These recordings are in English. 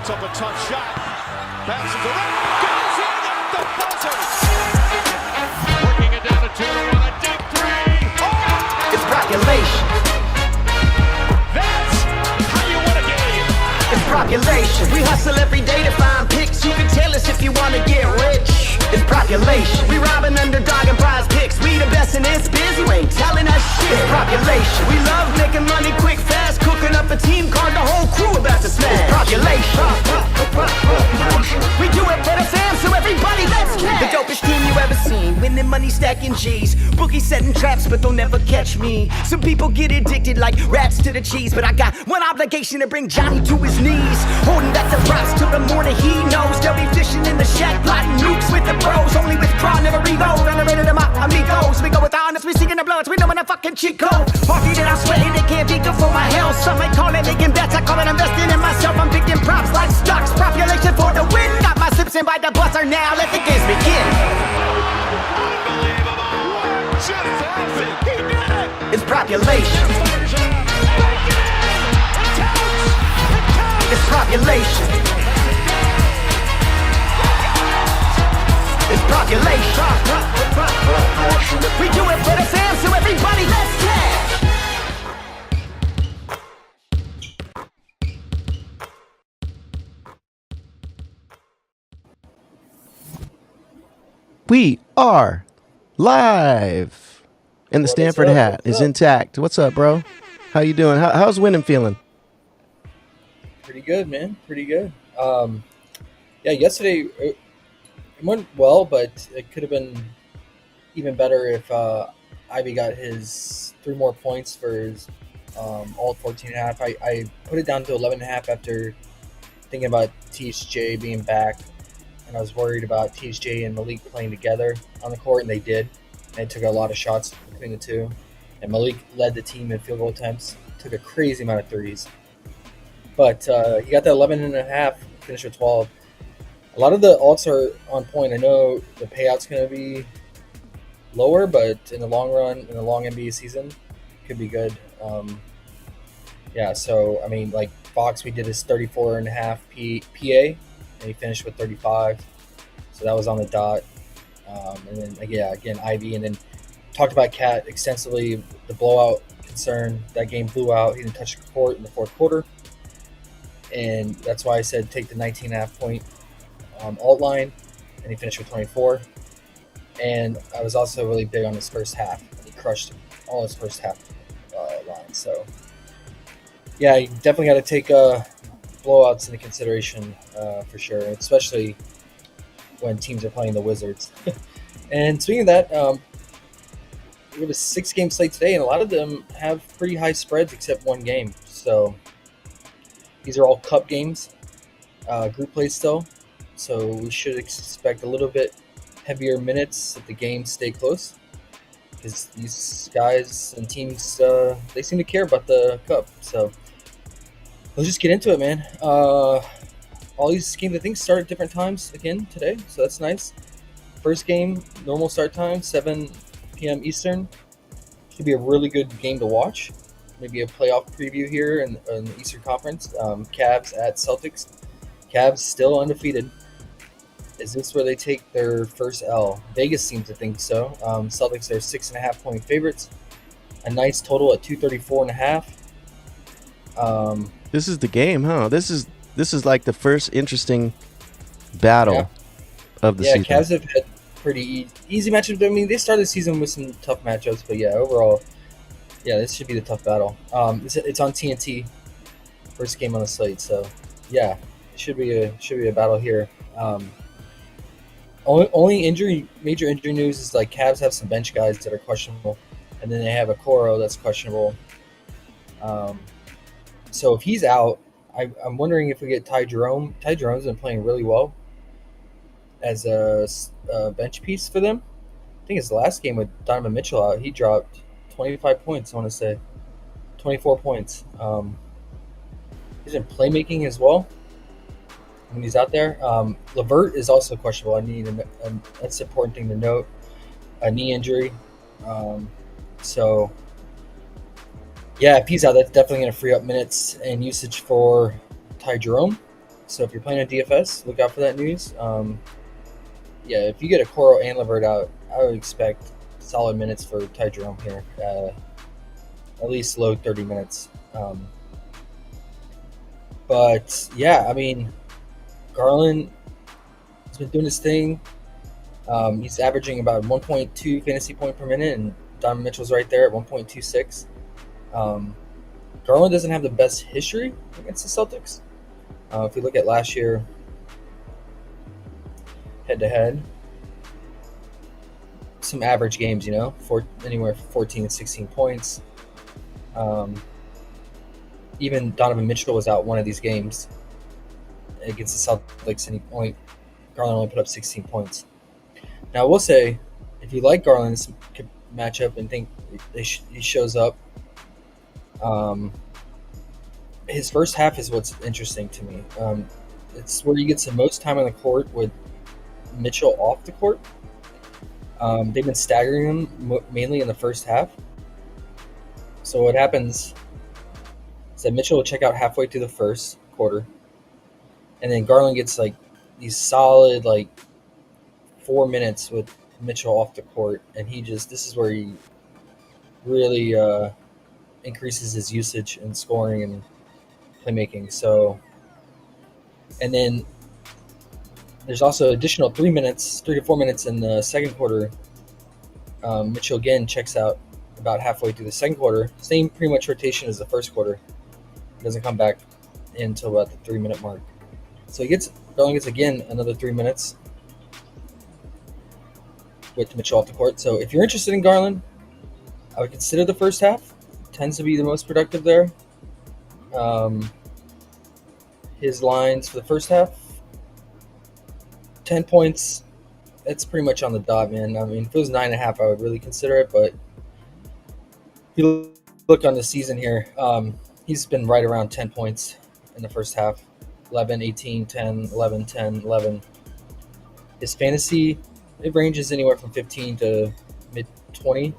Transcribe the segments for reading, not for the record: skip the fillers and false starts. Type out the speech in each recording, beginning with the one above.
puts up a tough shot. Bounces around. Goes in at the buzzer. Working it down to 2 on a deep three. Oh! It's Propulation. That's how you win a game. It's Propulation. We hustle every day to find picks. You can tell us if you want to get rich. It's Propulation. We robbing Underdog and PrizePicks. We the best in this biz. You ain't telling us shit. It's Propulation. We love making money quick, fast. Cooking up a team card. The whole crew about to smash. It's Propulation. We do it for the fam, so everybody let's cash. The dopest team you ever seen. Winning money, stacking G's. Bookies setting traps, but they'll never catch me. Some people get addicted like rats to the cheese, but I got one obligation to bring Johnny to his knees. Holding back the props till the morning he knows. They'll be fishing in the shack, plotting nukes with the pros. Only with Craw, never reload. Renovated them out, amigos. We go with honest, we singing the bloods. We know when a fucking cheat code. Party that I'm sweating, they can't be good for my health. Some might call it making bets, I call it investing in myself. I'm picking props like stocks. Propulation for the win. Got my sips in by the buzzer now. Let the games begin. It's Propulation. It's Propulation. It's Propulation. We do it for the fam, so everybody let's cash. We are live, and the Stanford hat is intact. What's up, bro? How you doing? How's Wyndham feeling? Pretty good, man. Pretty good. Yesterday it went well, but it could have been even better if Ivy got his 3 more points for his all 14.5. I put it down to 11.5 after thinking about TSJ being back. And I was worried about TSJ and Malik playing together on the court, and they did. They took a lot of shots between the two. And Malik led the team in field goal attempts, took a crazy amount of threes. But he got that 11.5, finished with 12. A lot of the alts are on point. I know the payout's going to be lower, but in the long run, in the long NBA season, it could be good. Like Fox, we did his 34.5 PA. And he finished with 35, so that was on the dot. And then again Ivy, and then talked about Cat extensively. The blowout concern, that game blew out. He didn't touch the court in the fourth quarter, and that's why I said take the 19.5 point alt line, and he finished with 24. And I was also really big on his first half. He crushed all his first half lines. So yeah, you definitely got to take blowouts into consideration for sure, especially when teams are playing the Wizards. And speaking of that, we have a 6-game slate today, and a lot of them have pretty high spreads except one game. So these are all cup games, group play still. So we should expect a little bit heavier minutes if the games stay close, because these guys and teams, they seem to care about the cup. So let's just get into it, man. All these games, I think, start at different times again today, so that's nice. First game, normal start time, 7 p.m. Eastern. Should be a really good game to watch. Maybe a playoff preview here in the Eastern Conference. Cavs at Celtics. Cavs still undefeated. Is this where they take their first L? Vegas seems to think so. Celtics are 6.5 point favorites. A nice total at 234.5. This is the game, huh? This is like the first interesting battle of the season. Yeah, Cavs have had pretty easy matchups. I mean, they started the season with some tough matchups, but yeah, overall, this should be the tough battle. It's on TNT, first game on the slate, so yeah, it should be a battle here. Only major injury news is like Cavs have some bench guys that are questionable, and then they have a Coro that's questionable. So if he's out, I'm wondering if we get Ty Jerome. Ty Jerome's been playing really well as a bench piece for them. I think it's the last game with Donovan Mitchell out. He dropped 25 points, I want to say. 24 points. He's in playmaking as well when he's out there. LeVert is also questionable. That's an important thing to note. A knee injury. Yeah, if he's out, that's definitely going to free up minutes and usage for Ty Jerome. So if you're playing on DFS, look out for that news. Yeah, if you get a Coral and Levert out, I would expect solid minutes for Ty Jerome here. At least low 30 minutes. But yeah, I mean, Garland has been doing his thing. He's averaging about 1.2 fantasy point per minute, and Donovan Mitchell's right there at 1.26. Garland doesn't have the best history against the Celtics. If you look at last year, head-to-head, some average games, anywhere from 14 to 16 points. Even Donovan Mitchell was out one of these games against the Celtics, and Garland only put up 16 points. Now, I will say, if you like Garland's matchup and think he shows up, his first half is what's interesting to me. It's where he gets the most time on the court with Mitchell off the court. They've been staggering him mainly in the first half. So what happens is that Mitchell will check out halfway through the first quarter, and then Garland gets like these solid 4 minutes with Mitchell off the court, and this is where he really increases his usage and scoring and playmaking. So, and then there's also additional 3 to 4 minutes in the second quarter. Mitchell again checks out about halfway through the second quarter. Same pretty much rotation as the first quarter. Doesn't come back until about the 3-minute mark. So Garland gets again another 3 minutes with Mitchell off the court. So if you're interested in Garland, I would consider the first half. Tends to be the most productive there. His lines for the first half, 10 points. It's pretty much on the dot, man. I mean, if it was 9.5, I would really consider it. But if you look on the season here, he's been right around 10 points in the first half. 11, 18, 10, 11, 10, 11. His fantasy, it ranges anywhere from 15 to mid-20.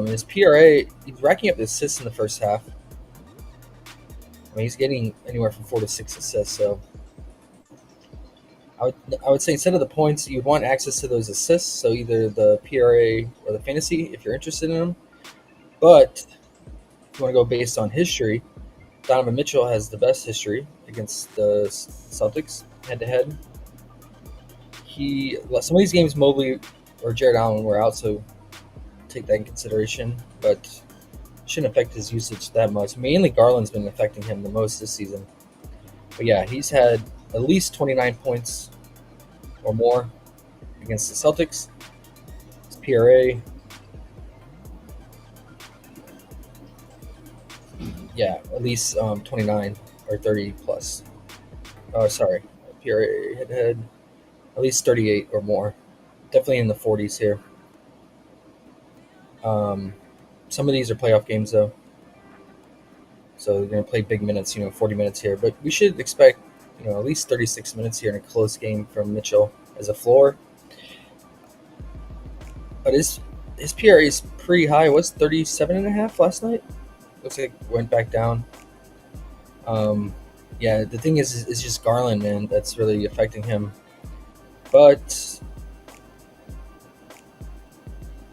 His PRA, he's racking up the assists in the first half. I mean, he's getting anywhere from 4 to 6 assists. So I would say instead of the points, you'd want access to those assists. So either the PRA or the fantasy if you're interested in them. But if you want to go based on history, Donovan Mitchell has the best history against the Celtics head-to-head. Some of these games, Mobley or Jared Allen were out, so take that in consideration. But shouldn't affect his usage that much. Mainly Garland's been affecting him the most this season. But yeah, he's had at least 29 points or more against the Celtics. His PRA, yeah, at least 29 or 30 plus. Oh, sorry, PRA head-to-head, at least 38 or more. Definitely in the 40s here. Some of these are playoff games, though. So they're going to play big minutes, 40 minutes here. But we should expect, at least 36 minutes here in a close game from Mitchell as a floor. But his PRA is pretty high. It was 37.5 last night. Looks like it went back down. Yeah, the thing is just Garland, man. That's really affecting him. But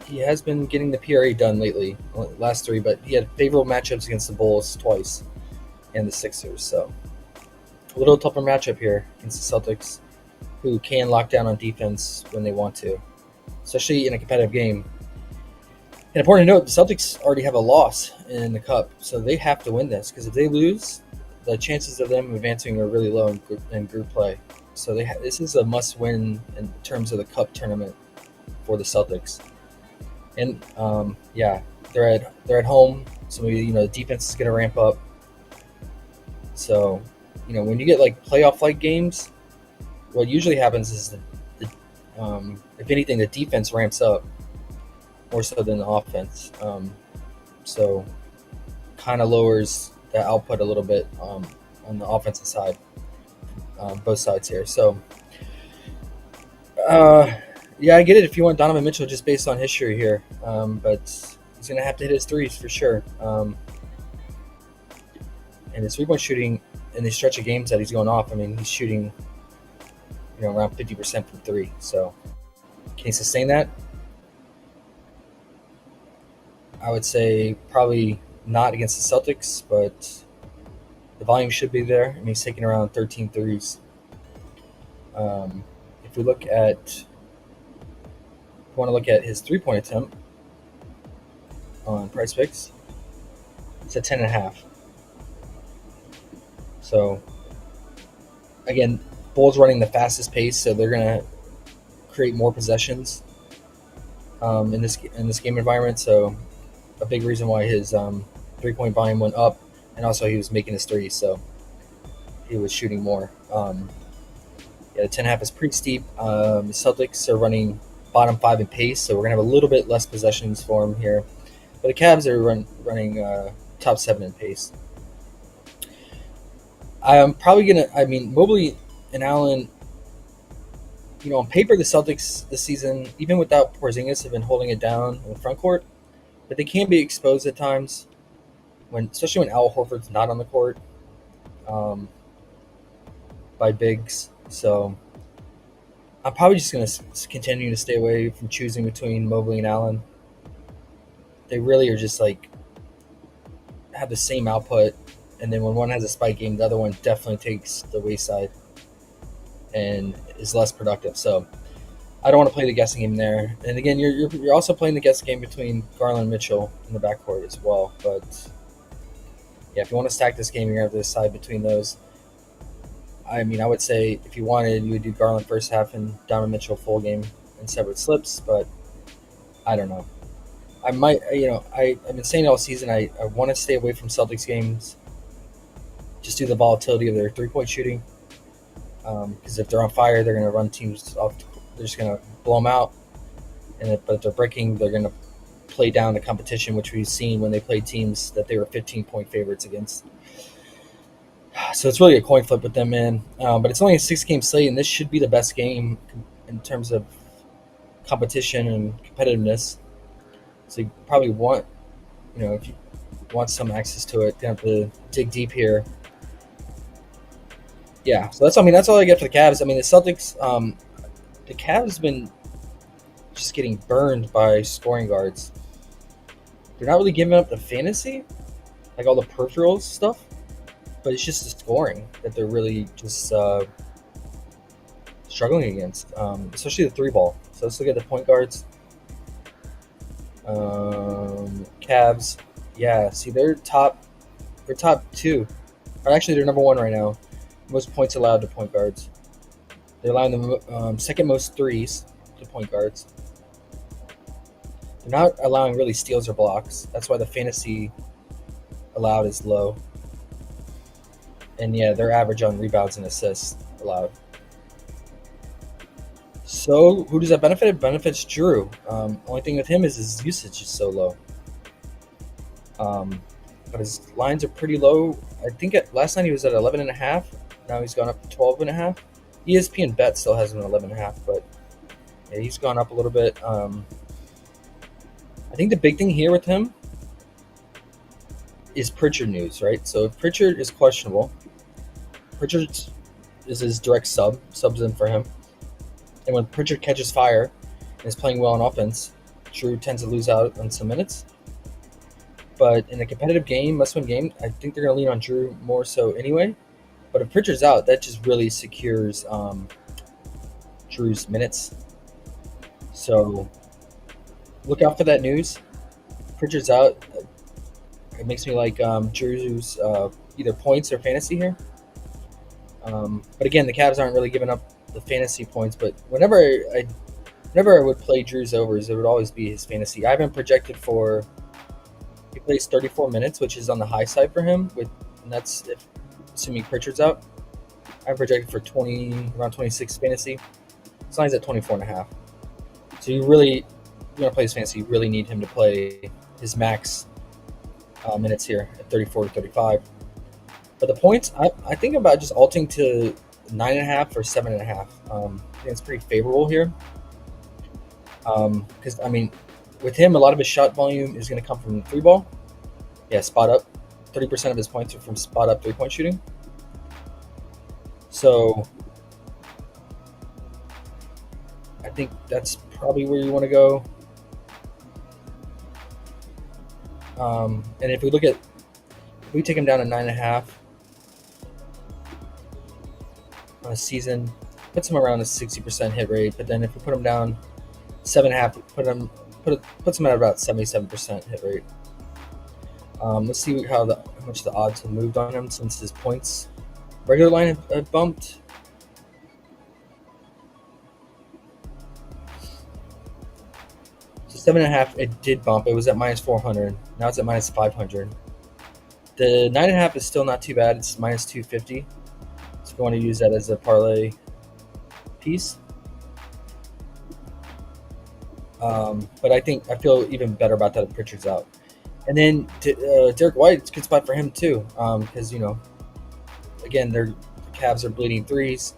he has been getting the PRA done lately, last 3, but he had favorable matchups against the Bulls twice and the Sixers. So a little tougher matchup here against the Celtics, who can lock down on defense when they want to, especially in a competitive game. And important to note, the Celtics already have a loss in the Cup, so they have to win this, because if they lose, the chances of them advancing are really low in group play. So this is a must-win in terms of the Cup tournament for the Celtics. And yeah, they're at home, so maybe the defense is going to ramp up. So when you get playoff-like games, what usually happens is if anything, the defense ramps up more so than the offense. So kind of lowers the output a little bit on the offensive side, both sides here. So yeah, I get it if you want Donovan Mitchell just based on history here, but he's going to have to hit his threes for sure. And his 3-point shooting in the stretch of games that he's going off, I mean, he's shooting, around 50% from three. So can he sustain that? I would say probably not against the Celtics, but the volume should be there. I mean, he's taking around 13 threes. If we look at, want to look at his 3-point attempt on PrizePicks, it's at 10.5. So again, Bulls running the fastest pace, so they're gonna create more possessions in this game environment. So a big reason why his 3-point volume went up, and also he was making his threes, so he was shooting more. The 10.5 is pretty steep. The Celtics are running bottom 5 in pace, so we're gonna have a little bit less possessions for him here. But the Cavs are running top 7 in pace. I'm probably gonna. I mean, Mobley and Allen. On paper, the Celtics this season, even without Porzingis, have been holding it down in the front court, but they can be exposed at times, especially when Al Horford's not on the court, by bigs. So I'm probably just going to continue to stay away from choosing between Mobley and Allen. They really are just have the same output, and then when one has a spike game, the other one definitely takes the wayside and is less productive. So I don't want to play the guessing game there. And again, you're also playing the guessing game between Garland and Mitchell in the backcourt as well. But yeah, if you want to stack this game, you're going to have to decide between those. I mean, I would say if you wanted, you would do Garland first half and Donovan Mitchell full game in separate slips, but I don't know. I might, I've been saying all season I want to stay away from Celtics games just due to the volatility of their 3-point shooting. Because if they're on fire, they're going to run teams off. They're just going to blow them out. But if they're breaking, they're going to play down the competition, which we've seen when they played teams that they were 15-point favorites against. So it's really a coin flip with them, man. But it's only a 6-game slate, and this should be the best game in terms of competition and competitiveness. So you probably want, if you want some access to it, you have to dig deep here. Yeah, so that's all I get for the Cavs. I mean, the Celtics, the Cavs have been just getting burned by scoring guards. They're not really giving up the fantasy, like all the peripheral stuff, but it's just the scoring that they're really just struggling against, especially the 3-ball. So let's look at the point guards. Cavs, yeah, see they're top 2, or actually they're number 1 right now. Most points allowed to point guards. They're allowing the second most threes to point guards. They're not allowing really steals or blocks. That's why the fantasy allowed is low. And yeah, their average on rebounds and assists allowed. So who does that benefit? It benefits Drew. Only thing with him is his usage is so low. But his lines are pretty low. I think last night he was at 11.5. Now he's gone up to 12.5. ESPN Bet still has him at 11.5, but yeah, he's gone up a little bit. I think the big thing here with him is Pritchard news, right? So if Pritchard is questionable, Pritchard is his direct subs in for him. And when Pritchard catches fire and is playing well on offense, Drew tends to lose out on some minutes. But in a competitive game, must-win game, I think they're going to lean on Drew more so anyway. But if Pritchard's out, that just really secures Drew's minutes. So look out for that news. Pritchard's out. It makes me like Drew's either points or fantasy here. But again, the Cavs aren't really giving up the fantasy points. But whenever I would play Drew's overs, it would always be his fantasy. I haven't projected for. He plays 34 minutes, which is on the high side for him. And that's assuming Pritchard's out. I projected for around 26 fantasy. His line's at 24.5. So you want to play his fantasy, you really need him to play his max minutes here at 34 to 35. But the points, I think about just alting to 9.5 or 7.5. I think it's pretty favorable here. Because, I mean, with him, a lot of his shot volume is going to come from the 3-ball. Yeah, spot up. 30% of his points are from spot up 3-point shooting. So I think that's probably where you want to go. And if we take him down to 9.5 on a season, puts him around a 60% hit rate. But then if we put him down 7.5, puts him at about 77% hit rate. Let's see how much the odds have moved on him since his points regular line have bumped. So 7.5, it did bump. It was at -400. Now it's at -500. The 9.5 is still not too bad. It's -250. So if you want to use that as a parlay piece. But I feel even better about that if Pritchard's out. And then Derek White, it's a good spot for him too, because again, the Cavs are bleeding threes,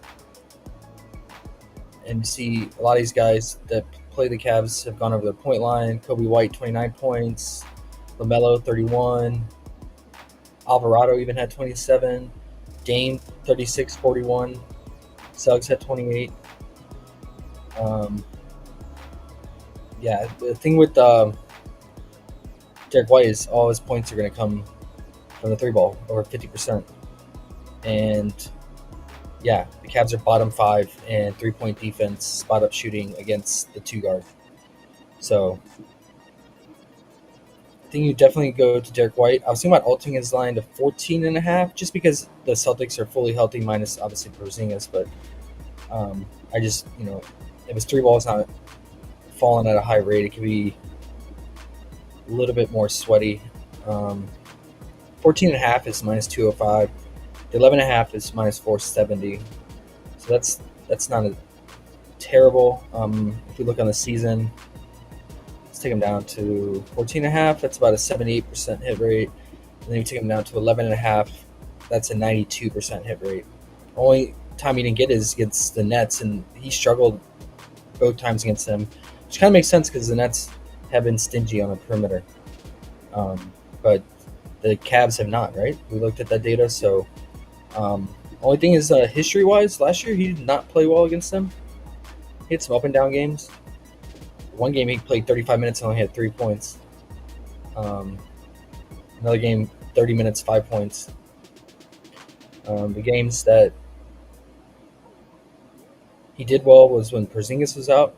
and you see a lot of these guys that play the Cavs have gone over the point line. Kobe White, 29 points, LaMelo, 31, Alvarado even had 27, Dame, 36, 41, Suggs had 28. Yeah, the thing with Derek White is all his points are going to come from the 3-ball, over 50%. And yeah, the Cavs are bottom 5 in 3-point defense, spot up shooting against the 2-guard. So I think you definitely go to Derek White. I was thinking about altering his line to 14.5 just because the Celtics are fully healthy, minus obviously Porzingis. But I just, if his 3-ball is not falling at a high rate, it could be a little bit more sweaty. 14.5 is -205. The 11.5 is -470. So that's not a terrible. If you look on the season, let's take him down to 14.5. That's about a 78% hit rate. And then you take him down to 11.5. That's a 92% hit rate. Only time he didn't get is against the Nets, and he struggled both times against them, which kind of makes sense because the Nets have been stingy on the perimeter. But the Cavs have not, right? We looked at that data. So only thing is history-wise, last year he did not play well against them. He had some up and down games. One game he played 35 minutes and only had 3 points. Another game, 30 minutes, 5 points. The games that he did well was when Porzingis was out.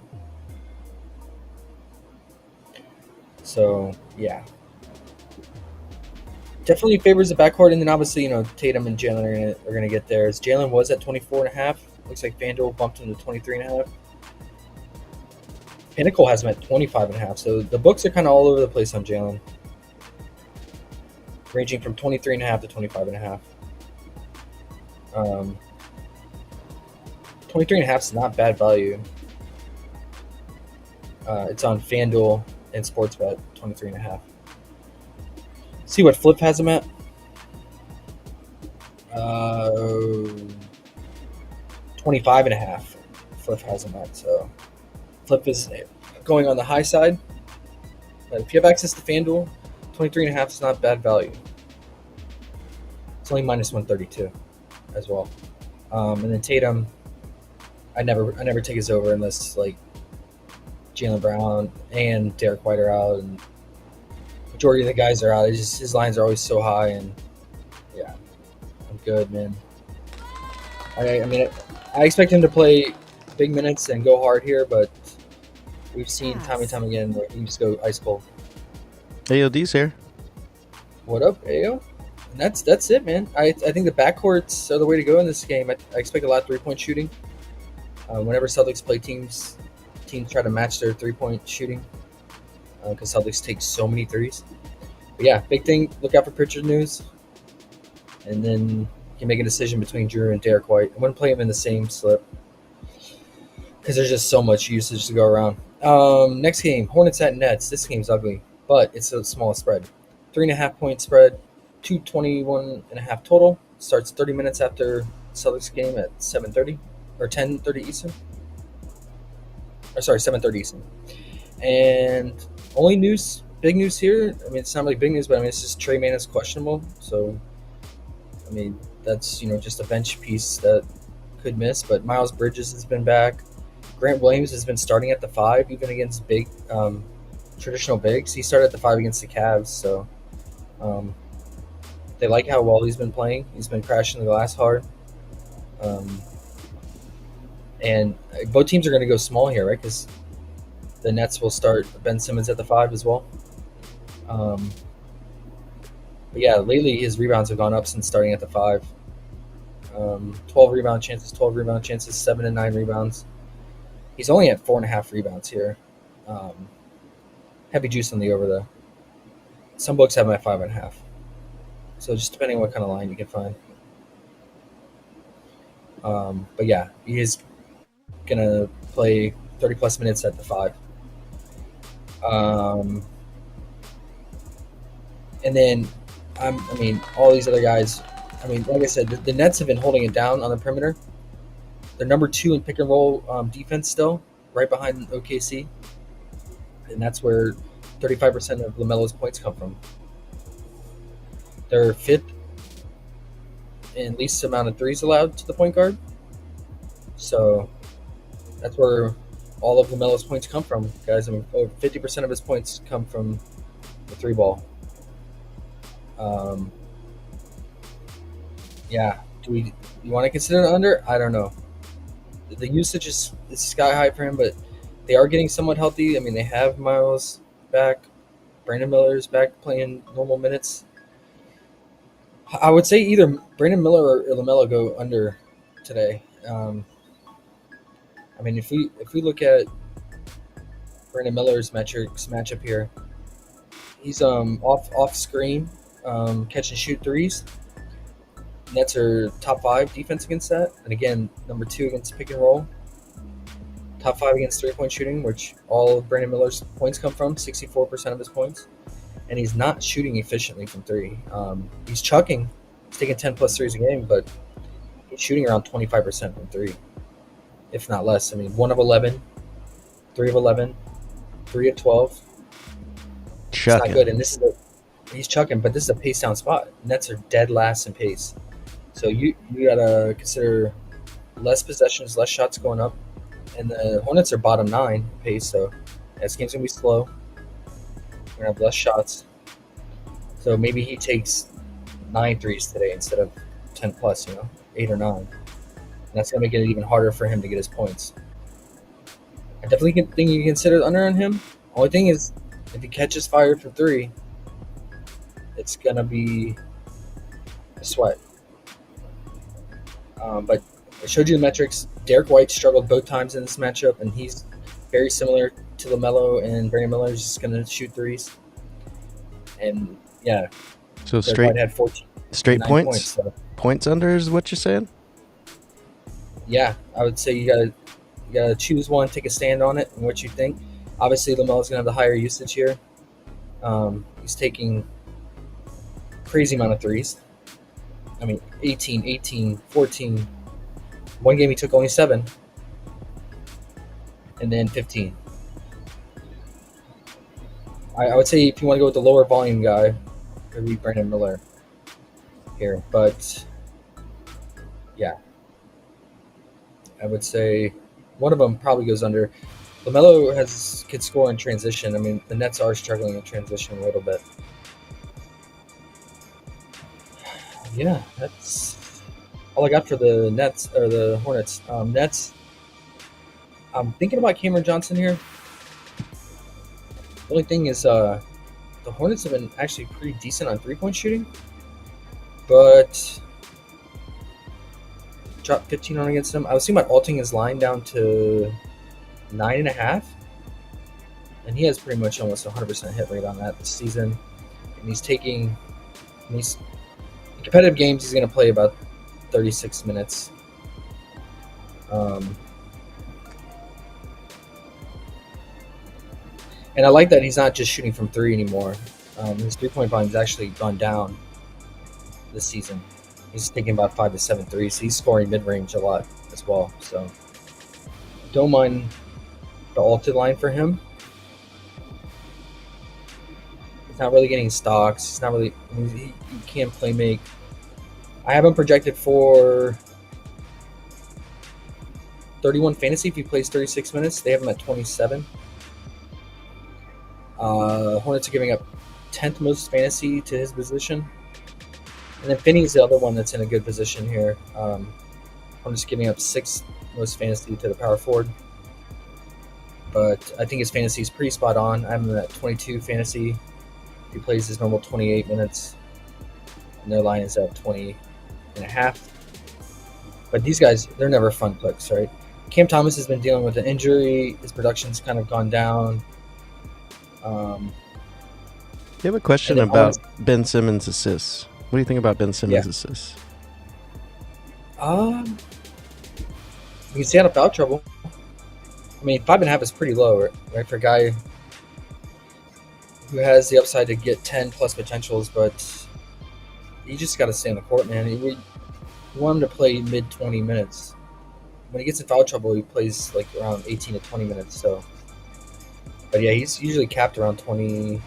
So, yeah. Definitely favors the backcourt, and then obviously, Tatum and Jalen are going to get there. As Jalen was at 24.5. Looks like FanDuel bumped him to 23.5. Pinnacle has him at 25.5. So the books are kind of all over the place on Jalen, ranging from 23.5 to 25.5. 23.5 is not bad value. It's on FanDuel and Sportsbet, 23.5. See what Flip has him at. 25.5. Flip has him at. So Flip is going on the high side. But if you have access to FanDuel, 23.5 is not bad value. It's only -132 as well. And then Tatum, I never take his over unless like Jaylen Brown and Derek White are out, and majority of the guys are out. It's just his lines are always so high, and yeah, I'm good, man. I mean, I expect him to play big minutes and go hard here, but we've seen time and time again where he just go ice cold. AOD's here. What up, AO? And that's it, man. I think the backcourts are the way to go in this game. I expect a lot of 3-point shooting. Whenever Celtics play teams try to match their 3-point shooting because Celtics take so many threes. But yeah, big thing. Look out for Pritchard news, and then you can make a decision between Drew and Derek White. I wouldn't play them in the same slip because there's just so much usage to go around. Next game, Hornets at Nets. This game's ugly, but it's a small spread. 3.5-point spread, 221.5 total. Starts 30 minutes after Celtics game at 7:30 or 10:30 Eastern. Or sorry, 7:30 Eastern. And only big news here. I mean, it's not really big news, but I mean, it's just Trey Mann is questionable. So, I mean, that's just a bench piece that could miss, but Miles Bridges has been back. Grant Williams has been starting at the 5, even against big traditional bigs. He started at the 5 against the Cavs, so they like how well he's been playing. He's been crashing the glass hard. And both teams are going to go small here, right? Because the Nets will start Ben Simmons at the 5 as well. But yeah, lately his rebounds have gone up since starting at the 5. 12 rebound chances, 7 and 9 rebounds. He's only at 4.5 rebounds here. Heavy juice on the over, though. Some books have him at 5.5. So just depending on what kind of line you can find. But yeah, he is going to play 30-plus minutes at the 5. And then, all these other guys, like I said, the Nets have been holding it down on the perimeter. They're number 2 in pick and roll defense still, right behind OKC. And that's where 35% of LaMelo's points come from. They're 5th in least amount of threes allowed to the point guard. So that's where all of LaMelo's points come from, guys. Over 50% of his points come from the 3 ball. Yeah. You want to consider it under? I don't know. The usage is sky high for him, but they are getting somewhat healthy. They have Miles back. Brandon Miller's back playing normal minutes. I would say either Brandon Miller or LaMelo go under today. If we look at Brandon Miller's matchup here, he's off screen, catch and shoot threes. Nets are top 5 defense against that, and again, number 2 against pick and roll. Top 5 against 3-point shooting, which all of Brandon Miller's points come from, 64% of his points. And he's not shooting efficiently from 3. He's chucking. He's taking 10-plus threes a game, but he's shooting around 25% from 3, if not less. 1 of 11, 3 of 11, 3 of 12. Chucking. It's not good, and he's chucking, but this is a pace down spot. Nets are dead last in pace. So you got to consider less possessions, less shots going up. And the Hornets are bottom 9 pace, so this game's going to be slow. We're going to have less shots. So maybe he takes 9 threes today instead of 10 plus, 8 or 9. And that's going to make it even harder for him to get his points. I definitely think you can consider under on him. Only thing is, if he catches fire from 3, it's going to be a sweat. But I showed you the metrics. Derek White struggled both times in this matchup, and he's very similar to LaMelo, and Brandon Miller is just going to shoot threes. And, yeah. So Derek White had 14. Straight points? So. Points under is what you're saying? Yeah, I would say you gotta choose one, take a stand on it, and what you think. Obviously, LaMelo's going to have the higher usage here. He's taking crazy amount of threes. 18, 14. One game he took only 7. And then 15. I would say if you want to go with the lower volume guy, it would be Brandon Miller here. But, yeah. I would say one of them probably goes under. LaMelo could score in transition. The Nets are struggling in transition a little bit. Yeah, that's all I got for the Nets or the Hornets. Nets. I'm thinking about Cameron Johnson here. The only thing is, the Hornets have been actually pretty decent on 3-point shooting, but dropped 15 on against them. I was thinking about altering his line down to 9.5, and he has pretty much almost 100% hit rate on that this season. And he's taking in competitive games, he's going to play about 36 minutes. And I like that he's not just shooting from 3 anymore. His 3-point volume's actually gone down this season. He's taking about 5 to 7 threes. So he's scoring mid-range a lot as well. So don't mind the altered line for him. He's not really getting stocks. He's not really. He can't play make. I have him projected for 31 fantasy if he plays 36 minutes. They have him at 27. Hornets are giving up 10th most fantasy to his position. And then Finney's the other one that's in a good position here. Hornets giving up 6th most fantasy to the power forward. But I think his fantasy is pretty spot on. I'm at 22 fantasy. He plays his normal 28 minutes. And their line is at 20 and a half. But these guys, they're never fun picks, right? Cam Thomas has been dealing with an injury. His production's kind of gone down. You have a question about Ben Simmons' assists. What do you think about Ben Simmons' assists? You can stay out of foul trouble. I mean, 5.5 is pretty low, right? For a guy who has the upside to get 10 plus potentials, but you just got to stay on the court, man. You want him to play mid 20 minutes. When he gets in foul trouble, he plays like around 18 to 20 minutes. So, but yeah, he's usually capped around 20,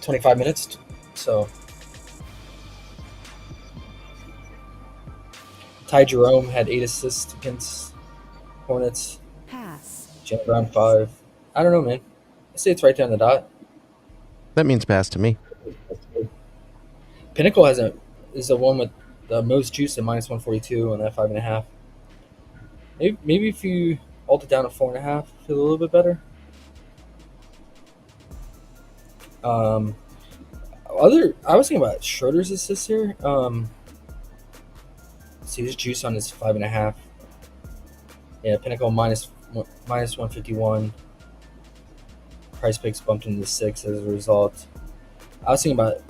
25 minutes. So, Ty Jerome had 8 assists against Hornets. Pass. Jalen Brown 5. I don't know, man. I say it's right there on the dot. That means pass to me. Pinnacle is the one with the most juice at minus 142 on that 5.5. Maybe if you alt it down to 4.5, feel a little bit better. I was thinking about Schroeder's assist here. See his juice on his 5.5. Yeah, Pinnacle minus 151. PrizePicks bumped into 6 as a result. I was thinking about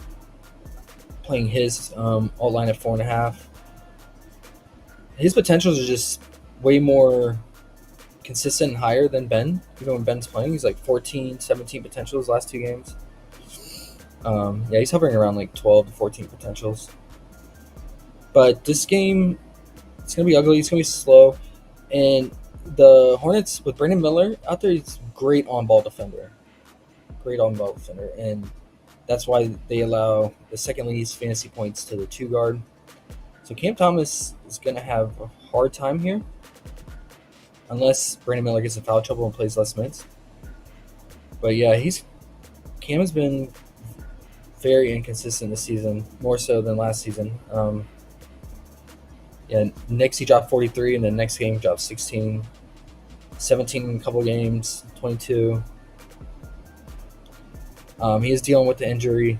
playing his alt line at 4.5. His potentials are just way more consistent and higher than Ben. Even when Ben's playing, he's like 14, 17 potentials last 2 games. Yeah, he's hovering around like 12 to 14 potentials. But this game, it's going to be ugly. It's going to be slow. And the Hornets, with Brandon Miller out there, he's a great on-ball defender. And that's why they allow the second least fantasy points to the 2 guard. So Cam Thomas is going to have a hard time here unless Brandon Miller gets in foul trouble and plays less minutes. But yeah, Cam has been very inconsistent this season, more so than last season. Next he dropped 43, and then next game dropped 16, 17 in a couple games, 22. He is dealing with the injury,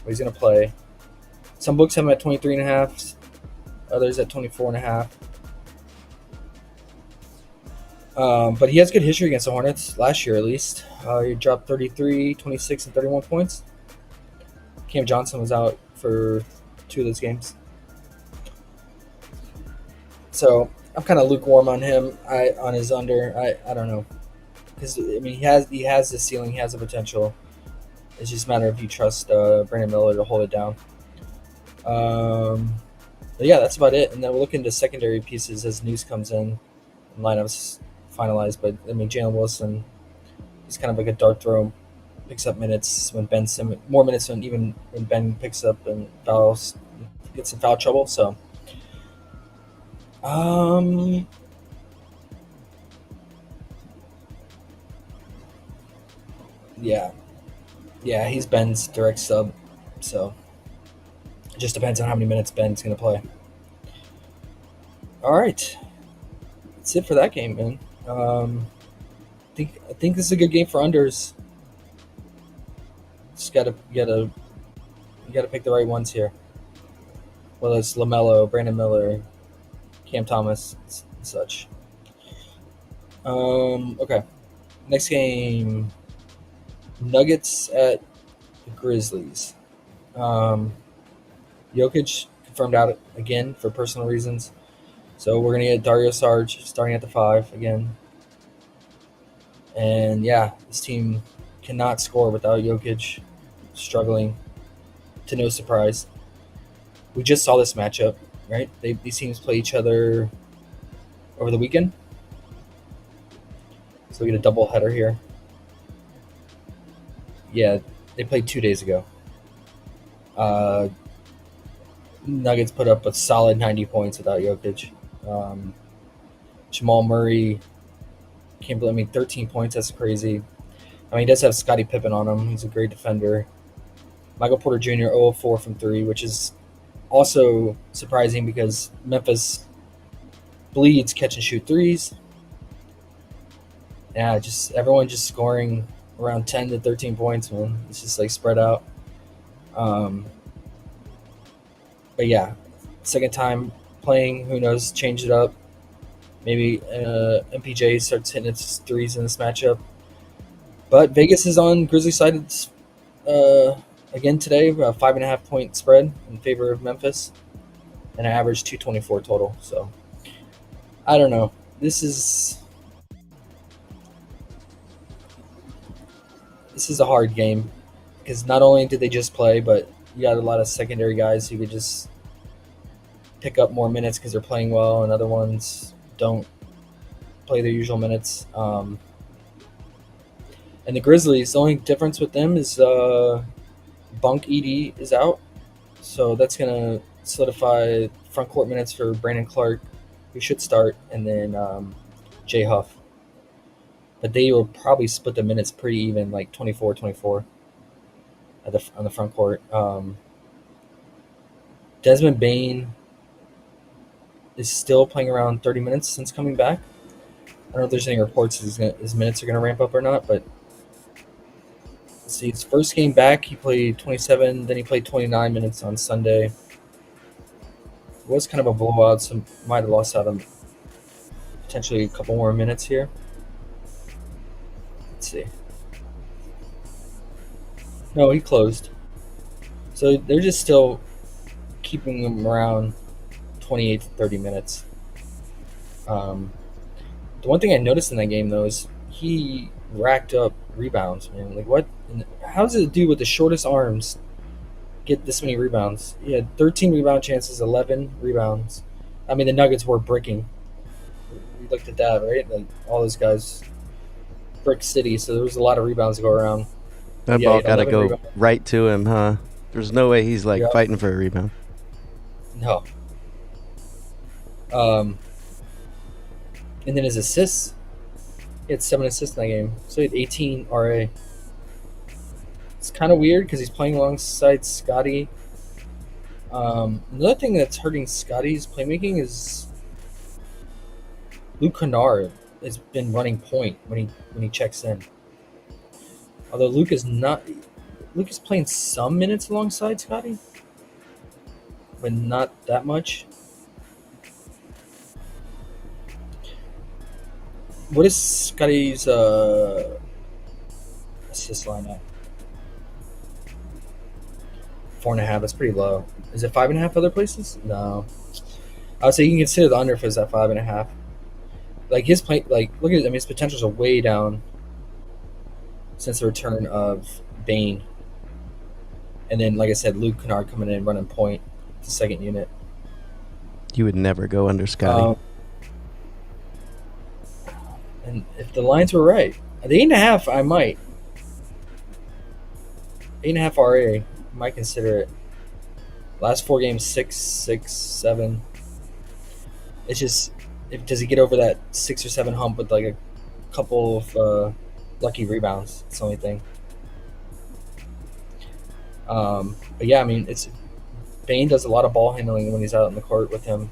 but he's going to play. Some books have him at 23.5, others at 24.5. But he has good history against the Hornets, last year at least. He dropped 33, 26, and 31 points. Cam Johnson was out for 2 of those games. So I'm kind of lukewarm on him. On his under. I don't know, because I mean he has the ceiling, he has the potential. It's just a matter if you trust Brandon Miller to hold it down. But yeah, that's about it. And then we'll look into secondary pieces as news comes in and lineups finalized. But I mean, Jalen Wilson, he's kind of like a dart throw. Picks up minutes when Ben Simmons, more minutes than even when Ben picks up and gets in foul trouble. So, yeah, he's Ben's direct sub. So, it just depends on how many minutes Ben's going to play. All right, that's it for that game, man. I think this is a good game for unders. Just you gotta pick the right ones here. Whether it's LaMelo, Brandon Miller, Cam Thomas, and such. Okay. Next game, Nuggets at the Grizzlies. Jokic confirmed out again for personal reasons. So we're gonna get Dario Saric starting at the 5 again. And yeah, this team cannot score without Jokic struggling, to no surprise. We just saw this matchup, right? These teams play each other over the weekend. So we get a double header here. Yeah, they played 2 days ago. Nuggets put up a solid 90 points without Jokic. Jamal Murray, 13 points. That's crazy. I mean, he does have Scottie Pippen on him. He's a great defender. Michael Porter Jr. 0 of 4 from 3, which is also surprising because Memphis bleeds catch and shoot threes. Yeah, everyone just scoring around 10 to 13 points, man. It's just like spread out. But yeah, second time playing, who knows, change it up. Maybe MPJ starts hitting its threes in this matchup. But Vegas is on Grizzlies side again today, a 5.5 point spread in favor of Memphis, and an average 224 total. So I don't know. This is a hard game because not only did they just play, but you got a lot of secondary guys who could just pick up more minutes because they're playing well, and other ones don't play their usual minutes. And the Grizzlies, the only difference with them is Bunk ED is out, so that's going to solidify front court minutes for Brandon Clark, who should start, and then Jay Huff. But they will probably split the minutes pretty even, like 24-24 on the front court. Desmond Bane is still playing around 30 minutes since coming back. I don't know if there's any reports his minutes are going to ramp up or not, but let's see. His first game back, he played 27, then he played 29 minutes on Sunday. It was kind of a blowout, so might have lost out on potentially a couple more minutes here. Let's see. No, he closed. So they're just still keeping him around 28 to 30 minutes. The one thing I noticed in that game, though, is he racked up rebounds, man. Like, what? How does a dude with the shortest arms get this many rebounds? He had 13 rebound chances, 11 rebounds. I mean, the Nuggets were bricking. We looked at that, right? Like, all those guys, brick city, so there was a lot of rebounds to go around. That ball got to go right to him, huh? There's no way he's, fighting for a rebound. No. And then his assists, he had 7 assists in that game. So he had 18 RA. It's kind of weird because he's playing alongside Scottie. Another thing that's hurting Scottie's playmaking is Luke Kennard has been running point when he checks in. Although Luke is playing some minutes alongside Scottie, but not that much. What is Scottie's assist line at? 4.5. That's pretty low. Is it 5.5 other places? No. I would say you can consider the under if it's at 5.5. Like his play, look at it. I mean, his potentials are way down since the return of Bane. And then, like I said, Luke Kennard coming in running point, the second unit. You would never go under Scottie. And if the lines were right, at the 8.5, I might. 8.5 RA, might consider it. Last 4 games, 6, 7. It's just, does he get over that 6 or 7 hump with like a couple of lucky rebounds? That's the only thing. But yeah, I mean, Bane does a lot of ball handling when he's out on the court with him,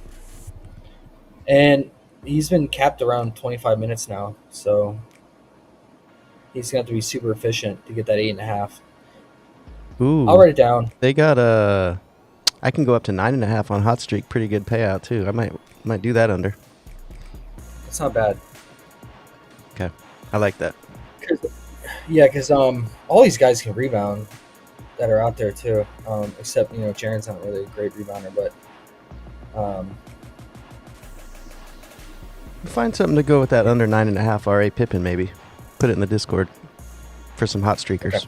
and he's been capped around 25 minutes now, so he's gonna have to be super efficient to get that 8.5. Ooh, I'll write it down. They got I can go up to 9.5 on Hot Streak. Pretty good payout too. I might do that under. It's not bad. Okay, I like that. Because all these guys can rebound that are out there too. Except Jaren's not really a great rebounder, but Find something to go with that under 9.5 RA Pippen, maybe. Put it in the Discord for some hot streakers.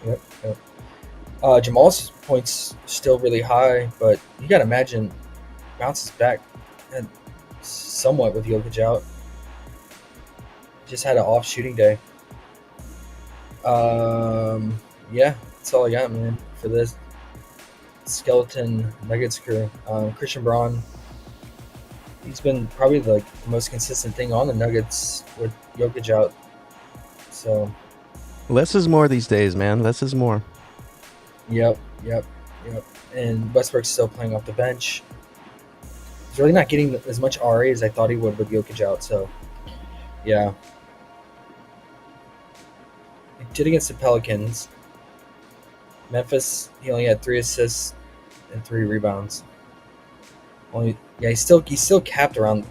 Okay. Yep. Jamal's points still really high, but you got to imagine bounces back and somewhat with Jokic out. Just had an off shooting day. Yeah, that's all I got, man, for this skeleton Nuggets crew. Christian Braun He's been probably the most consistent thing on the Nuggets with Jokic out. So, Less is more these days, man. Less is more. yep. And Westbrook's still playing off the bench. He's really not getting as much RA as I thought he would with Jokic out. So, yeah. He did against the Pelicans. Memphis, he only had 3 assists and 3 rebounds. He's still capped around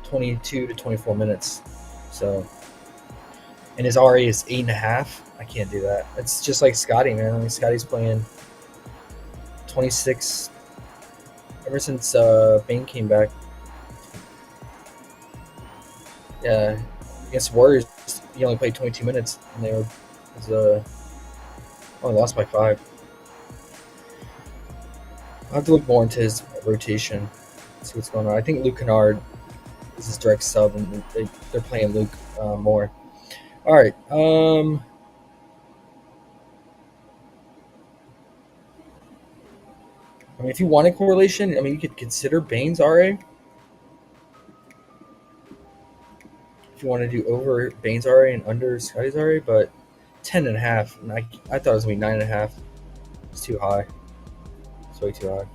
22 to 24 minutes. So, and his RA is 8.5. I can't do that. It's just like Scotty, man. I mean, Scotty's playing 26 ever since Bane came back. Yeah, against Warriors, he only played 22 minutes, and they only lost by 5. I'll have to look more into his rotation, see what's going on. I think Luke Kennard is his direct sub, and they're playing Luke more. All right. I mean, if you wanted correlation, I mean, you could consider Bane's RA. If you want to do over Bane's RA and under Scotty's RA, but 10.5. And I thought it was going to be 9.5. It's too high. It's way too high.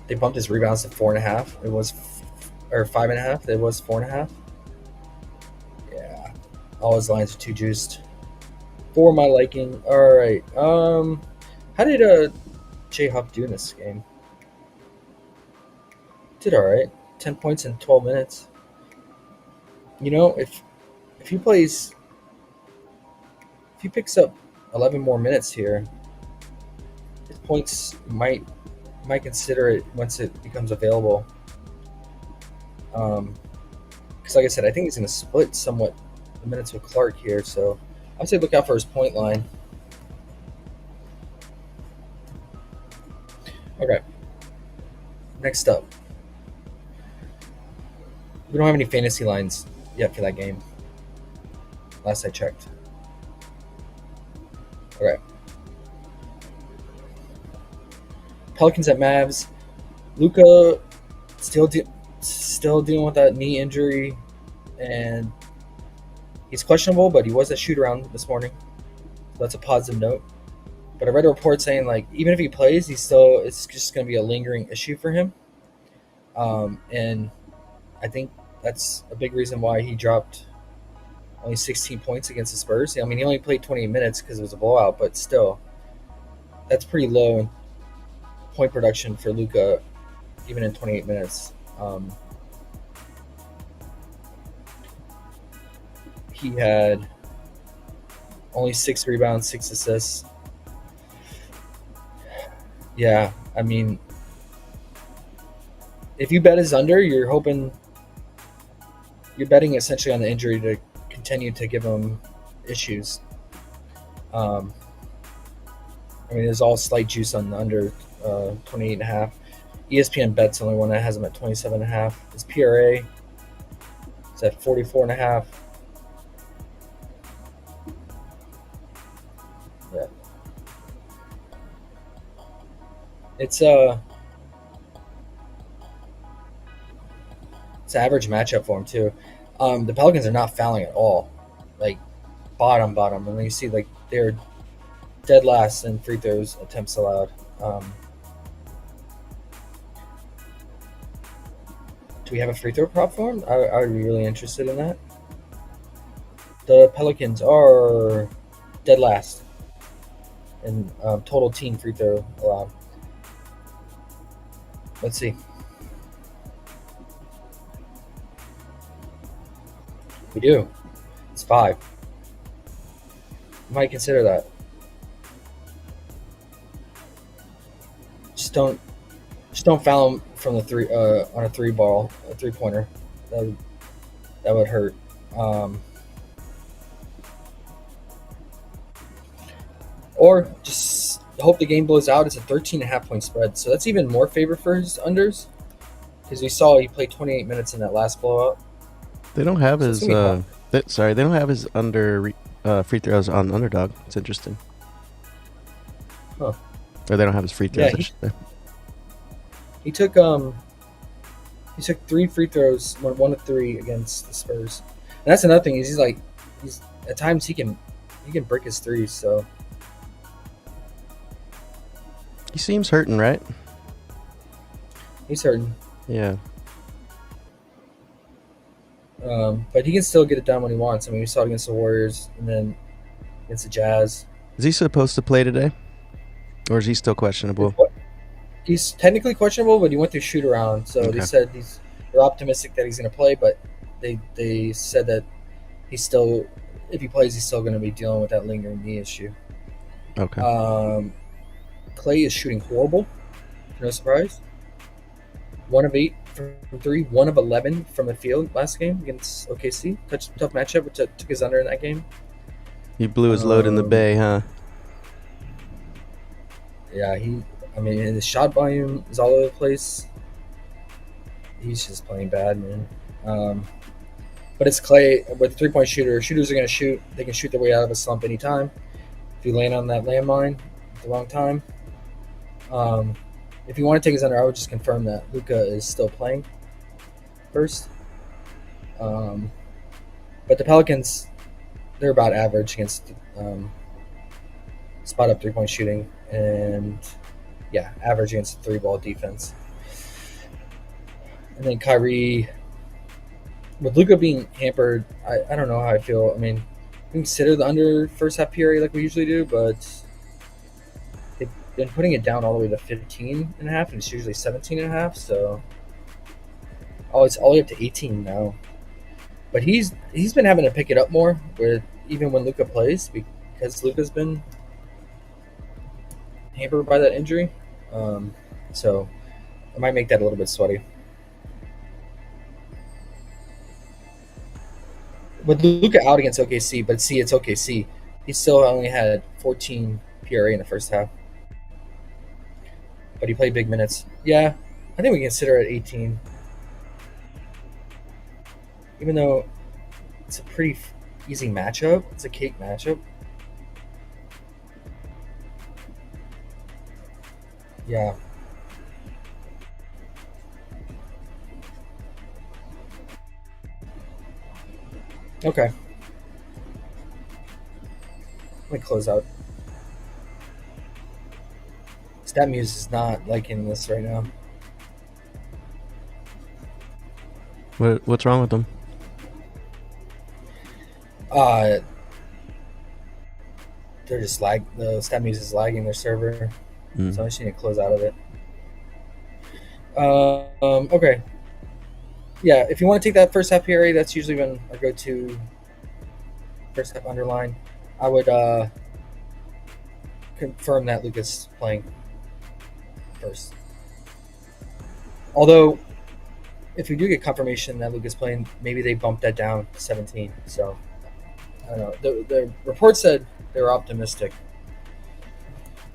They bumped his rebounds to 4.5. It was, or 5.5. It was 4.5. Yeah, all his lines are too juiced for my liking. All right. How did J Huff do in this game? Did all right. 10 points in 12 minutes. You know, if he picks up 11 more minutes here, his points might consider it once it becomes available. Because like I said, I think he's going to split somewhat the minutes with Clark here, so I would say look out for his point line. Okay. Next up. We don't have any fantasy lines yet for that game. Last I checked. Okay. Pelicans at Mavs. Luka still dealing with that knee injury, and he's questionable, but he was at shoot around this morning. So that's a positive note. But I read a report saying, like, even if he plays, it's just going to be a lingering issue for him. And I think that's a big reason why he dropped only 16 points against the Spurs. I mean, he only played 28 minutes because it was a blowout, but still, that's pretty low in point production for Luka, even in 28 minutes. He had only 6 rebounds, 6 assists. Yeah, I mean, if you bet his under, you're betting essentially on the injury to continue to give him issues. I mean, there's all slight juice on the under 28.5. ESPN bet's the only one that has him at 27.5. His PRA is at 44.5. Yeah. It's average matchup for him too. The Pelicans are not fouling at all, like bottom, and then you see like they're dead last in free throws attempts allowed. Do we have a free throw prop for him? I would be really interested in that. The Pelicans are dead last in total team free throw allowed. Let's see. We do. It's 5. Might consider that. Just don't foul him from the 3 on a 3-pointer. That would hurt. Or just hope the game blows out. It's a 13.5 point spread, so that's even more favor for his unders because we saw he played 28 minutes in that last blowout. They don't have his. They don't have his under free throws on Underdog. It's interesting. Huh. Or they don't have his free throws. Yeah, I should say. He took 3 free throws, one of 3 against the Spurs. And that's another thing. He's at times he can break his threes. So He seems hurting, right? he's hurting. Yeah. But he can still get it done when he wants. I mean, we saw it against the Warriors and then against the Jazz. Is he supposed to play today? Or is he still questionable? He's technically questionable, but he went through shoot around. So Okay. they said they're optimistic that he's going to play, but they said that he's still, if he plays, he's still going to be dealing with that lingering knee issue. Okay. Clay is shooting horrible. No surprise. 1 of 8 from 3, 1 of 11 from the field last game against OKC. Tough matchup, which took his under in that game. He blew his load in the Bay, huh? Yeah, his shot volume is all over the place. He's just playing bad, man. But it's Clay with a 3-point shooter. Shooters are going to shoot. They can shoot their way out of a slump anytime. If you land on that landmine at the wrong time. If you want to take his under, I would just confirm that Luka is still playing first. But the Pelicans, they're about average against spot up 3-point shooting and average against the 3-ball defense. And then Kyrie, with Luka being hampered, I don't know how I feel. I mean, we consider the under first half PRA like we usually do, but they've been putting it down all the way to 15.5, and it's usually 17.5. So it's all the way up to 18 now. But he's been having to pick it up more, even when Luka plays, because Luka's been hampered by that injury. So it might make that a little bit sweaty. With Luka out against OKC, but see, it's OKC. He still only had 14 PRA in the first half. But he played big minutes. Yeah, I think we consider it 18. Even though it's a pretty easy matchup. It's a cake matchup. Yeah. Okay. Let me close out. StatMuse is not liking this right now. What's wrong with them? They're just the StatMuse is lagging their server. So I just need to close out of it. Okay. Yeah, if you want to take that first half PRA, that's usually when I go to first half underline. I would confirm that Luka's playing first. Although, if we do get confirmation that Luka's playing, maybe they bumped that down to 17. So, I don't know. The report said they were optimistic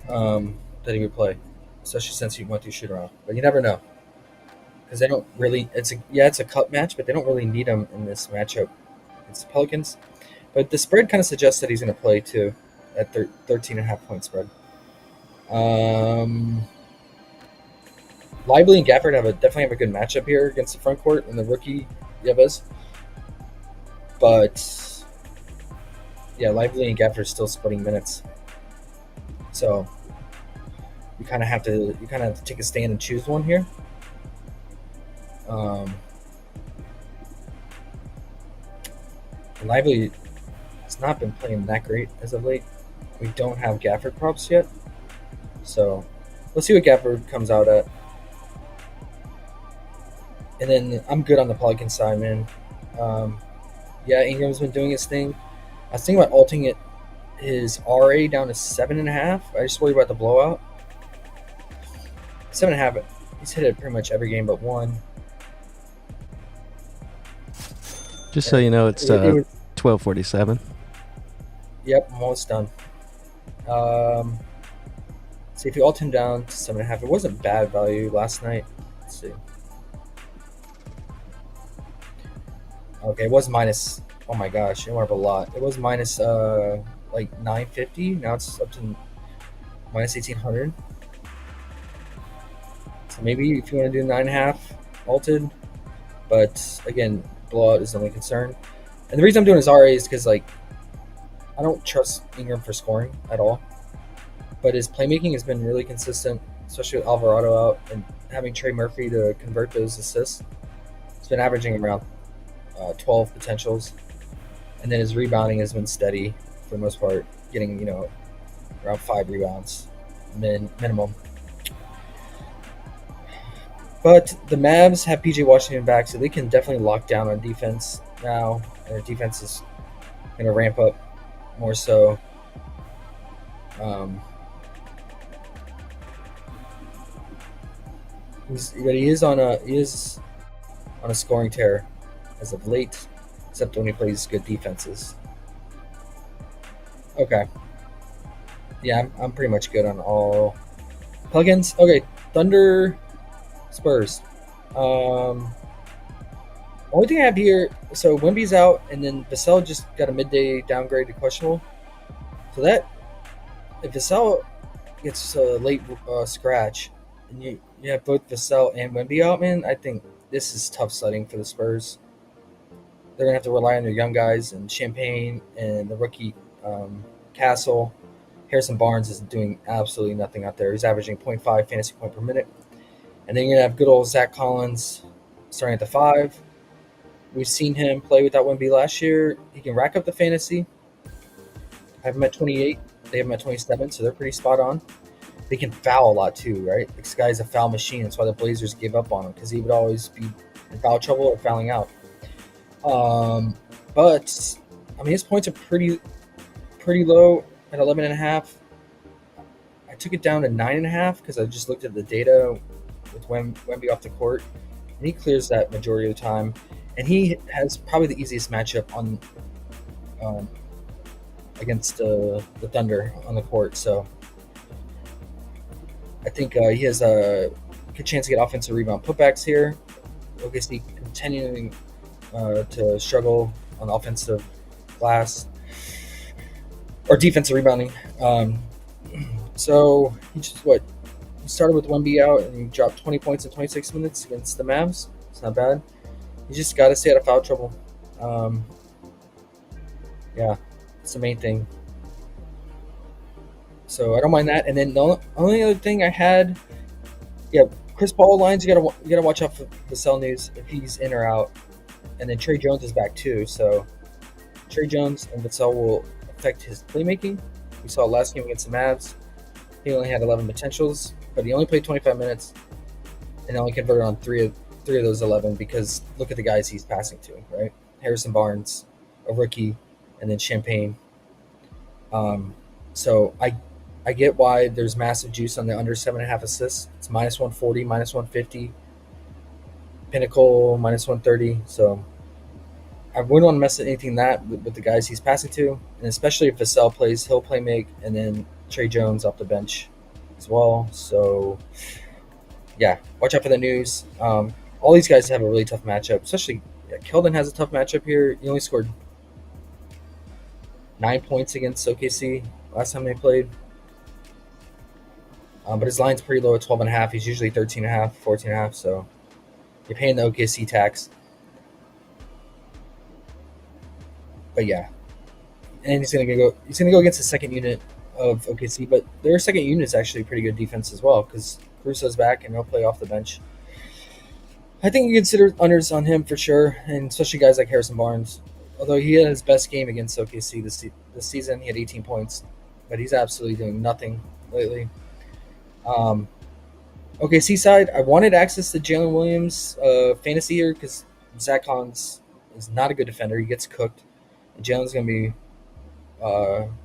that he would play, especially since he went through shoot around. But you never know. Because they don't really, it's a cup match, but they don't really need him in this matchup. It's the Pelicans. But the spread kind of suggests that he's going to play too at 13.5-point spread. Lively and Gafford definitely have a good matchup here against the front court and the rookie Yves. But yeah, Lively and Gafford are still splitting minutes. So you kind of have to take a stand and choose one here. Lively has not been playing that great as of late. We don't have Gafford props yet. So let's see what Gafford comes out at. And then I'm good on the Pelican side, man. Ingram's been doing his thing. I was thinking about altering his RA down to 7.5. I just worry about the blowout. 7.5. He's hit it pretty much every game but one. Just so you know, it's 12:47. Yep, I'm almost done. See if you alt him down to 7.5. It wasn't bad value last night. Let's see. Okay, it was minus. Oh my gosh, it went up a lot. It was minus like 950. Now it's up to minus 1800. So maybe if you want to do 9.5 alted, but again, blowout is the only concern. And the reason I'm doing his RA is because like I don't trust Ingram for scoring at all, but his playmaking has been really consistent, especially with Alvarado out and having Trey Murphy to convert those assists. It's been averaging around 12 potentials, and then his rebounding has been steady for the most part, getting around 5 rebounds minimum. But the Mavs have PJ Washington back, so they can definitely lock down on defense now. Their defense is going to ramp up more so. But he is on a scoring tear as of late, except when he plays good defenses. Okay. Yeah, I'm pretty much good on all Pelicans. Okay, Thunder, Spurs. Only thing I have here, so Wemby's out, and then Vassell just got a midday downgrade to questionable. So that if Vassell gets a late scratch, and you have both Vassell and Wemby out, man, I think this is tough sledding for the Spurs. They're gonna have to rely on their young guys and Champagne and the rookie Castle. Harrison Barnes is doing absolutely nothing out there. He's averaging 0.5 fantasy point per minute. And then you're going to have good old Zach Collins starting at the 5. We've seen him play without Wemby last year. He can rack up the fantasy. I have him at 28. They have him at 27, so they're pretty spot on. They can foul a lot too, right? This guy's a foul machine. That's why the Blazers gave up on him, because he would always be in foul trouble or fouling out. But, I mean, his points are pretty low at 11.5. I took it down to 9.5 because I just looked at the data with Wemby off the court, and he clears that majority of the time. And he has probably the easiest matchup on against the Thunder on the court. So I think he has a good chance to get offensive rebound putbacks here. OKC continuing to struggle on the offensive glass or defensive rebounding. So he started with Wemby out and he dropped 20 points in 26 minutes against the Mavs. It's not bad. You just got to stay out of foul trouble. Yeah, it's the main thing. So I don't mind that. And then the only other thing I had, Chris Paul lines. You gotta watch out for the Cell news if he's in or out. And then Trey Jones is back too. So Trey Jones and Vassell will affect his playmaking. We saw last game against the Mavs. He only had 11 potentials, but he only played 25 minutes and only converted on three of those 11 because look at the guys he's passing to, right? Harrison Barnes, a rookie, and then Champagne. So I get why there's massive juice on the under 7.5 assists. It's minus 140, minus 150. Pinnacle, minus 130. So I wouldn't want to mess with anything with the guys he's passing to, and especially if Vassell plays, he'll play make, and then Trey Jones off the bench as well. So, yeah, watch out for the news. All these guys have a really tough matchup, especially Keldon has a tough matchup here. He only scored 9 points against OKC last time they played. But his line's pretty low at 12.5. He's usually 13.5, 14.5, so you're paying the OKC tax. But yeah, and he's gonna go against the second unit of OKC, but their second unit is actually pretty good defense as well because Caruso's back and he'll play off the bench. I think you consider unders on him for sure, and especially guys like Harrison Barnes. Although he had his best game against OKC this season, he had 18 points, but he's absolutely doing nothing lately. OKC side, I wanted access to Jalen Williams fantasy here because Zach Collins is not a good defender. He gets cooked. And Jalen's going to be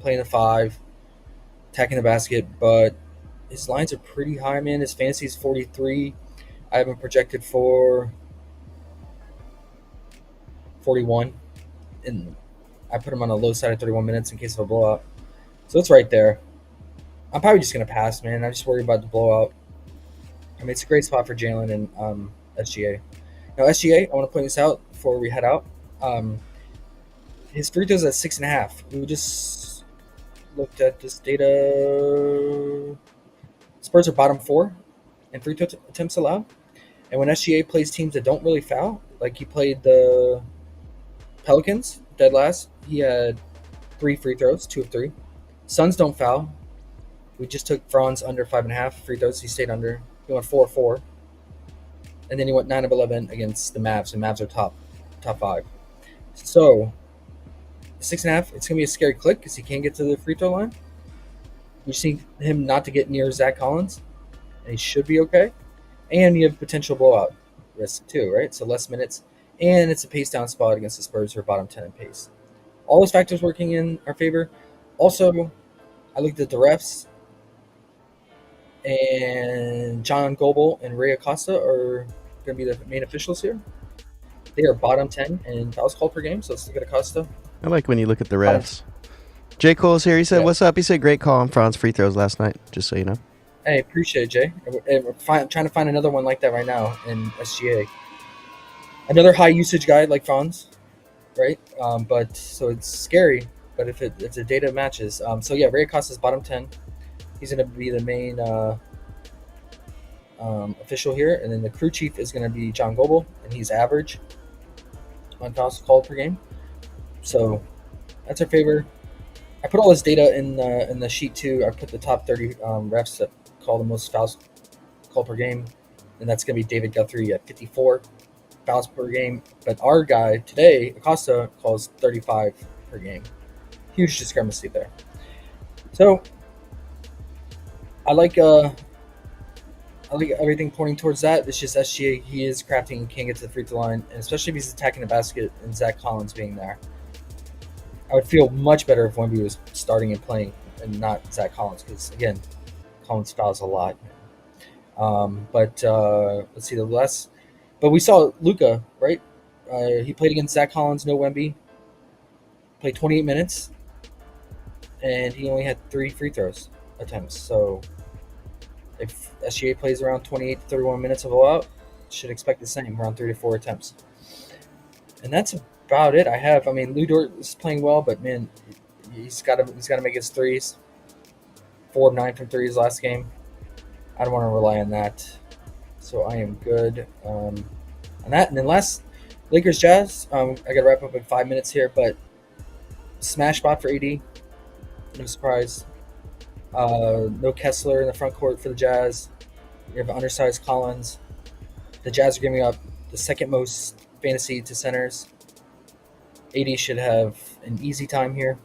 playing the 5, attacking the basket, but his lines are pretty high, man. His fantasy is 43. I have him projected for 41, and I put him on the low side of 31 minutes in case of a blowout. So it's right there. I'm probably just going to pass, man. I'm just worried about the blowout. I mean, it's a great spot for Jalen and SGA. Now, SGA, I want to point this out before we head out. His free throws at 6.5. We just looked at this data. Spurs are bottom 4 in free throw attempts allowed. And when SGA plays teams that don't really foul, like he played the Pelicans dead last, he had 3 free throws, 2 of 3. Suns don't foul. We just took Franz under 5.5 free throws. He stayed under. He went 4-4, and then he went 9 of 11 against the Mavs. And Mavs are top 5. So 6.5. It's gonna be a scary click because he can't get to the free throw line. We just need him not to get near Zach Collins, and he should be okay. And you have potential blowout risk too, right? So less minutes, and it's a pace down spot against the Spurs, who are bottom 10 in pace. All those factors working in our favor. Also, I looked at the refs, and John Goebel and Ray Acosta are going to be the main officials here. They are bottom 10 in fouls called per game, so let's look at Acosta. I like when you look at the refs. J. Cole's here. He said, Yeah. "What's up?" He said, "Great call on Franz free throws last night." Just so you know. Hey, appreciate it, Jay. And we're trying to find another one like that right now in SGA. Another high usage guy like Franz, right? But so it's scary. But if the data matches, so yeah, Ray Acosta's bottom 10. He's going to be the main official here, and then the crew chief is going to be John Goebel, and he's average on fouls called per game. So that's our favor. I put all this data in the sheet too. I put the top 30 refs that call the most fouls called per game, and that's going to be David Guthrie at 54 fouls per game. But our guy today, Acosta, calls 35 per game. Huge discrepancy there. So I like everything pointing towards that. It's just SGA. He is crafting and can't get to the free throw line, and especially if he's attacking the basket and Zach Collins being there. I would feel much better if Wemby was starting and playing and not Zach Collins, because again, Collins fouls a lot. But let's see the less. But we saw Luka, right? He played against Zach Collins, no Wemby. Played 28 minutes, and he only had 3 free throws attempts. So if SGA plays around 28 to 31 minutes of blowout, should expect the same, around 3 to 4 attempts. And that's about it. I mean, Lou Dort is playing well, but man, he's got to make his threes. 4 of 9 from threes last game. I don't want to rely on that, so I am good on that. And then last, Lakers Jazz. I got to wrap up in 5 minutes here, but smash spot for AD. No surprise. No Kessler in the front court for the Jazz. You have an undersized Collins. The Jazz are giving up the second most fantasy to centers. AD should have an easy time here.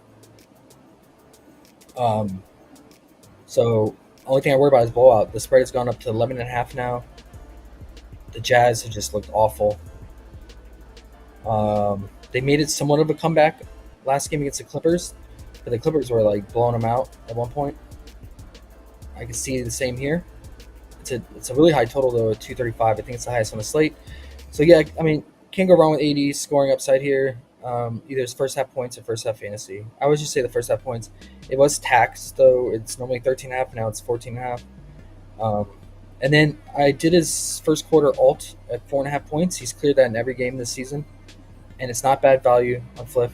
So only thing I worry about is blowout. The spread has gone up to 11.5 now. The Jazz have just looked awful. They made it somewhat of a comeback last game against the Clippers, but the Clippers were like blowing them out at one point. I can see the same here. It's a really high total though, at 235. I think it's the highest on the slate. So yeah, I mean, can't go wrong with AD scoring upside here. Either his first half points or first half fantasy. I always just say the first half points. It was taxed though. It's normally 13.5. Now it's 14.5. And then I did his first quarter alt at 4.5 points. He's cleared that in every game this season, and it's not bad value on Fliff.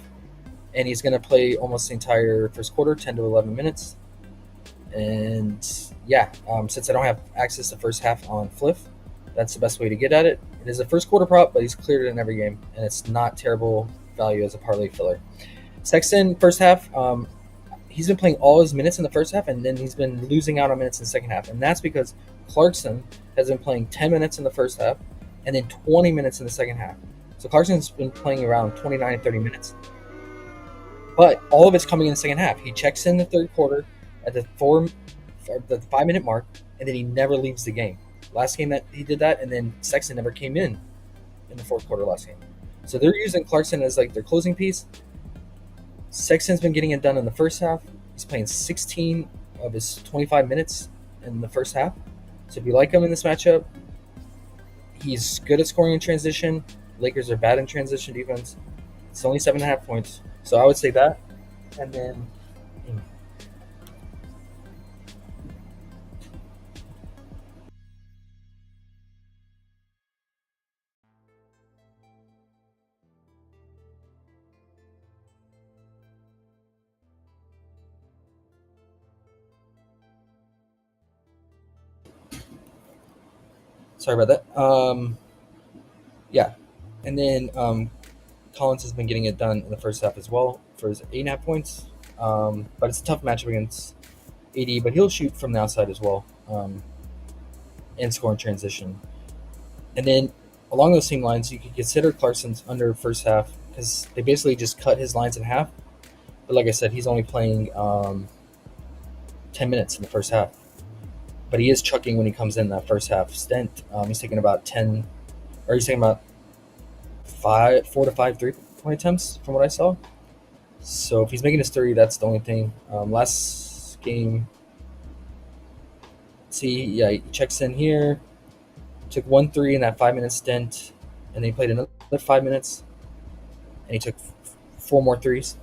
And he's going to play almost the entire first quarter, 10 to 11 minutes. And yeah, since I don't have access to first half on Fliff, that's the best way to get at it. It is a first quarter prop, but he's cleared it in every game, and it's not terrible value as a parlay filler. Sexton, first half, he's been playing all his minutes in the first half, and then he's been losing out on minutes in the second half. And that's because Clarkson has been playing 10 minutes in the first half and then 20 minutes in the second half. So Clarkson's been playing around 29 and 30 minutes. But all of it's coming in the second half. He checks in the third quarter at the 5-minute mark, and then he never leaves the game. Last game that he did that, and then Sexton never came in the fourth quarter last game. So they're using Clarkson as like their closing piece. Sexton's been getting it done in the first half. He's playing 16 of his 25 minutes in the first half. So if you like him in this matchup, he's good at scoring in transition. Lakers are bad in transition defense. It's only 7.5 points. So I would say that. And then Sorry about that. Yeah, and then Collins has been getting it done in the first half as well for his 8.5 points. But it's a tough matchup against AD, but he'll shoot from the outside as well, and score in transition. And then along those same lines, you could consider Clarkson's under first half because they basically just cut his lines in half. But like I said, he's only playing 10 minutes in the first half. But he is chucking when he comes in that first half stint. He's taking about 10, or he's taking about 4 to 5 3-point attempts from what I saw. So if he's making his 30, that's the only thing. Last game, he checks in here, took 1 3 in that 5-minute stint, and then he played another 5 minutes, and he took 4 more threes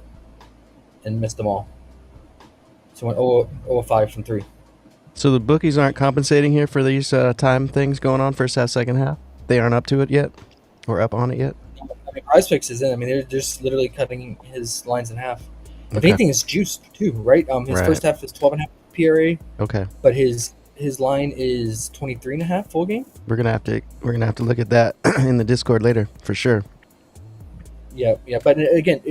and missed them all. So went 0 5 from 3. So the bookies aren't compensating here for these time things going on first half, second half? They aren't up to it yet? Or up on it yet? I mean, PrizePicks is in. I mean, they're just literally cutting his lines in half. If Okay. anything, it's juiced too, right? His Right. first half is 12.5 PRA, Okay. but his line is 23.5 full game. We're gonna have to look at that in the Discord later for sure. Yeah. But again,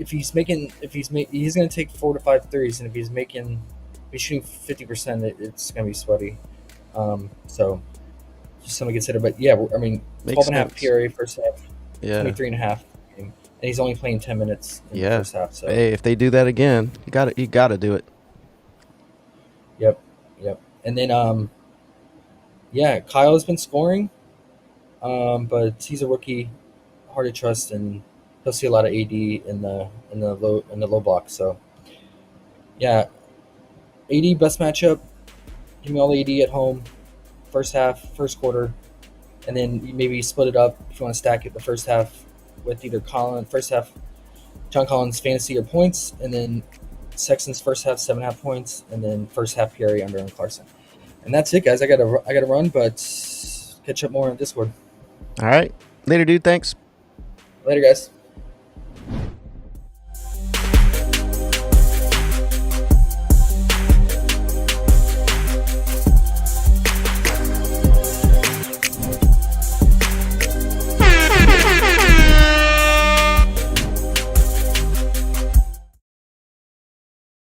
he's going to take 4 to 5 threes, and if he's shooting 50%, it's going to be sweaty. So just something to consider. But yeah, I mean, Makes 12.5 sense. PRA first half, Yeah. 23.5, and he's only playing 10 minutes in the Yeah. first half. So Hey, if they do that again, you gotta do it. Yep. And then Kyle has been scoring, but he's a rookie, hard to trust, and he'll see a lot of AD in the low block. So yeah, AD best matchup. Give me all the AD at home, first half, first quarter, and then you maybe split it up if you want to stack it the first half with either first half John Collins fantasy or points, and then Sexton's first half 7.5 points, and then first half PRA under on Clarkson. And that's it, guys. I gotta run, but catch up more on Discord. All right. Later, dude. Thanks. Later, guys.